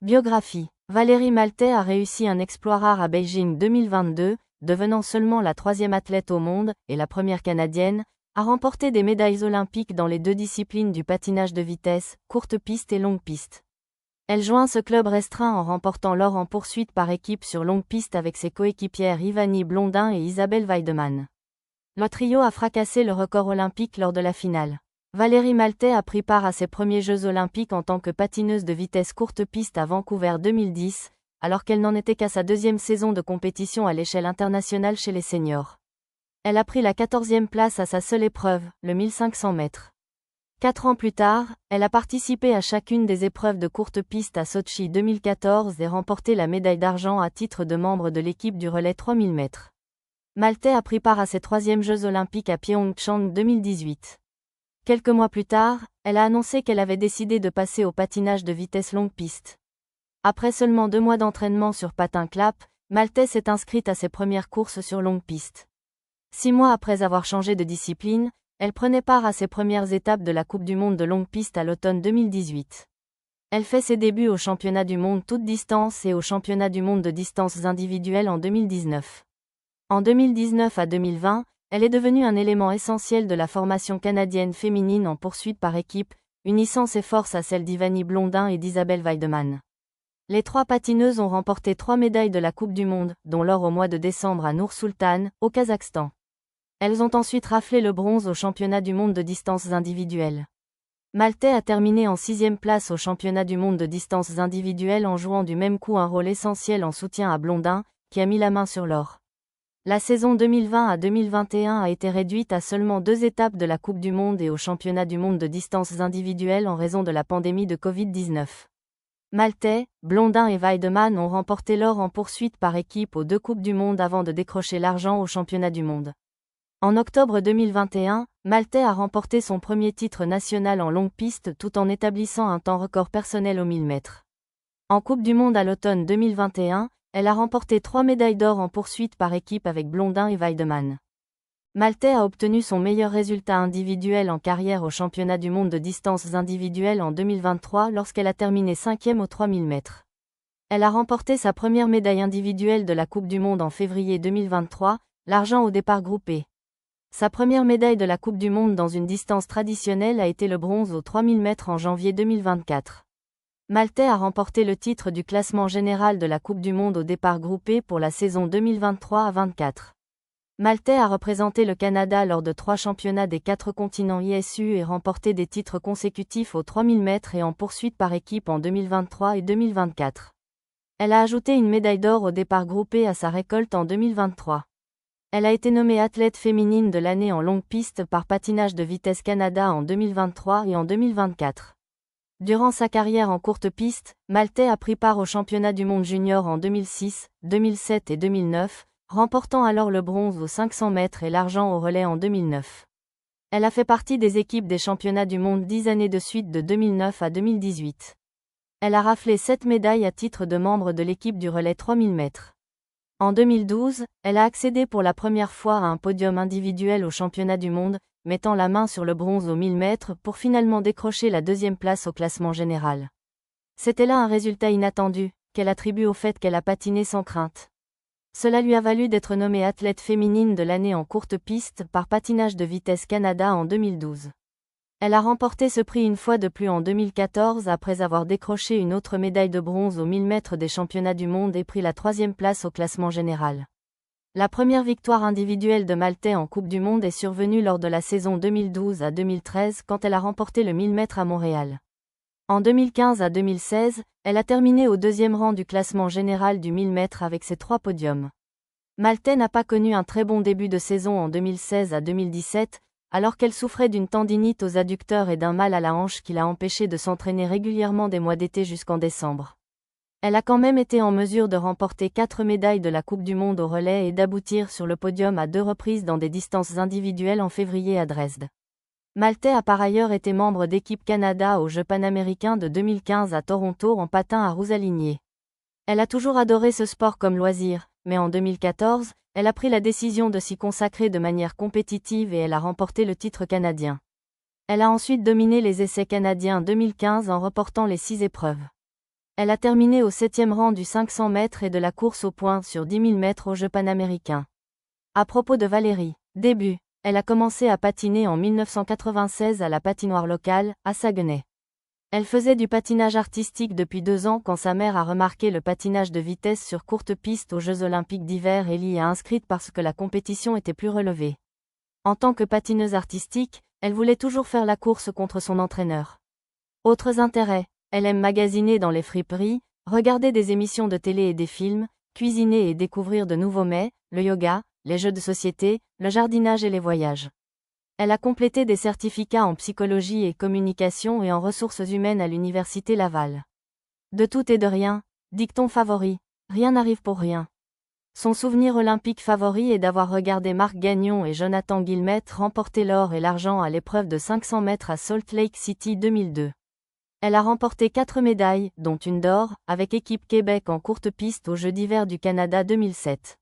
Biographie. Valérie Maltais a réussi un exploit rare à Beijing 2022, devenant seulement la troisième athlète au monde, et la première canadienne, à remporter des médailles olympiques dans les deux disciplines du patinage de vitesse, courte piste et longue piste. Elle joint ce club restreint en remportant l'or en poursuite par équipe sur longue piste avec ses coéquipières Ivany Blondin et Isabelle Weideman. Le trio a fracassé le record olympique lors de la finale. Valérie Maltais a pris part à ses premiers Jeux olympiques en tant que patineuse de vitesse courte piste à Vancouver 2010, alors qu'elle n'en était qu'à sa deuxième saison de compétition à l'échelle internationale chez les seniors. Elle a pris la 14e place à sa seule épreuve, le 1500 mètres. 4 ans plus tard, elle a participé à chacune des épreuves de courte piste à Sochi 2014 et remporté la médaille d'argent à titre de membre de l'équipe du relais 3000 mètres. Maltais a pris part à ses troisièmes Jeux olympiques à Pyeongchang 2018. Quelques mois plus tard, elle a annoncé qu'elle avait décidé de passer au patinage de vitesse longue piste. Après seulement 2 mois d'entraînement sur patin clap, Maltais s'est inscrite à ses premières courses sur longue piste. 6 mois après avoir changé de discipline, elle prenait part à ses premières étapes de la Coupe du monde de longue piste à l'automne 2018. Elle fait ses débuts au championnat du monde toute distance et au championnat du monde de distances individuelles en 2019. En 2019 à 2020, elle est devenue un élément essentiel de la formation canadienne féminine en poursuite par équipe, unissant ses forces à celles d'Ivany Blondin et d'Isabelle Weideman. Les 3 patineuses ont remporté 3 médailles de la Coupe du monde, dont l'or au mois de décembre à Nour-Sultan, au Kazakhstan. Elles ont ensuite raflé le bronze au championnat du monde de distances individuelles. Maltais a terminé en 6e place au championnat du monde de distances individuelles en jouant du même coup un rôle essentiel en soutien à Blondin, qui a mis la main sur l'or. La saison 2020 à 2021 a été réduite à seulement 2 étapes de la Coupe du monde et au championnat du monde de distances individuelles en raison de la pandémie de Covid-19. Maltais, Blondin et Weideman ont remporté l'or en poursuite par équipe aux 2 Coupes du monde avant de décrocher l'argent au championnat du monde. En octobre 2021, Maltais a remporté son premier titre national en longue piste tout en établissant un temps record personnel aux 1000 mètres. En Coupe du monde à l'automne 2021, elle a remporté 3 médailles d'or en poursuite par équipe avec Blondin et Weideman. Maltais a obtenu son meilleur résultat individuel en carrière au championnat du monde de distances individuelles en 2023 lorsqu'elle a terminé 5e aux 3000 mètres. Elle a remporté sa première médaille individuelle de la Coupe du monde en février 2023, l'argent au départ groupé. Sa première médaille de la Coupe du monde dans une distance traditionnelle a été le bronze aux 3000 mètres en janvier 2024. Maltais a remporté le titre du classement général de la Coupe du monde au départ groupé pour la saison 2023 à 24. Maltais a représenté le Canada lors de 3 championnats des 4 continents ISU et remporté des titres consécutifs aux 3000 mètres et en poursuite par équipe en 2023 et 2024. Elle a ajouté une médaille d'or au départ groupé à sa récolte en 2023. Elle a été nommée athlète féminine de l'année en longue piste par Patinage de Vitesse Canada en 2023 et en 2024. Durant sa carrière en courte piste, Maltais a pris part aux championnats du monde junior en 2006, 2007 et 2009, remportant alors le bronze aux 500 mètres et l'argent au relais en 2009. Elle a fait partie des équipes des championnats du monde 10 années de suite de 2009 à 2018. Elle a raflé 7 médailles à titre de membre de l'équipe du relais 3000 mètres. En 2012, elle a accédé pour la première fois à un podium individuel au championnat du monde, mettant la main sur le bronze aux 1000 mètres pour finalement décrocher la 2e place au classement général. C'était là un résultat inattendu, qu'elle attribue au fait qu'elle a patiné sans crainte. Cela lui a valu d'être nommée athlète féminine de l'année en courte piste par Patinage de Vitesse Canada en 2012. Elle a remporté ce prix une fois de plus en 2014 après avoir décroché une autre médaille de bronze aux 1000 mètres des championnats du monde et pris la 3e place au classement général. La première victoire individuelle de Maltais en Coupe du monde est survenue lors de la saison 2012 à 2013 quand elle a remporté le 1000 mètres à Montréal. En 2015 à 2016, elle a terminé au 2e rang du classement général du 1000 mètres avec ses 3 podiums. Maltais n'a pas connu un très bon début de saison en 2016 à 2017, alors qu'elle souffrait d'une tendinite aux adducteurs et d'un mal à la hanche qui l'a empêchée de s'entraîner régulièrement des mois d'été jusqu'en décembre. Elle a quand même été en mesure de remporter 4 médailles de la Coupe du monde au relais et d'aboutir sur le podium à 2 reprises dans des distances individuelles en février à Dresde. Maltais a par ailleurs été membre d'équipe Canada aux Jeux panaméricains de 2015 à Toronto en patin à roues alignées. Elle a toujours adoré ce sport comme loisir, mais en 2014, elle a pris la décision de s'y consacrer de manière compétitive et elle a remporté le titre canadien. Elle a ensuite dominé les essais canadiens 2015 en remportant les 6 épreuves. Elle a terminé au 7e rang du 500 mètres et de la course au point sur 10 000 mètres aux Jeux panaméricains. À propos de Valérie, début. Elle a commencé à patiner en 1996 à la patinoire locale, à Saguenay. Elle faisait du patinage artistique depuis 2 ans quand sa mère a remarqué le patinage de vitesse sur courte piste aux Jeux olympiques d'hiver et l'y a inscrite parce que la compétition était plus relevée. En tant que patineuse artistique, elle voulait toujours faire la course contre son entraîneur. Autres intérêts, elle aime magasiner dans les friperies, regarder des émissions de télé et des films, cuisiner et découvrir de nouveaux mets, le yoga, les jeux de société, le jardinage et les voyages. Elle a complété des certificats en psychologie et communication et en ressources humaines à l'Université Laval. De tout et de rien, dicton favori, rien n'arrive pour rien. Son souvenir olympique favori est d'avoir regardé Marc Gagnon et Jonathan Guillemette remporter l'or et l'argent à l'épreuve de 500 mètres à Salt Lake City 2002. Elle a remporté 4 médailles, dont une d'or, avec Équipe Québec en courte piste aux Jeux d'hiver du Canada 2007.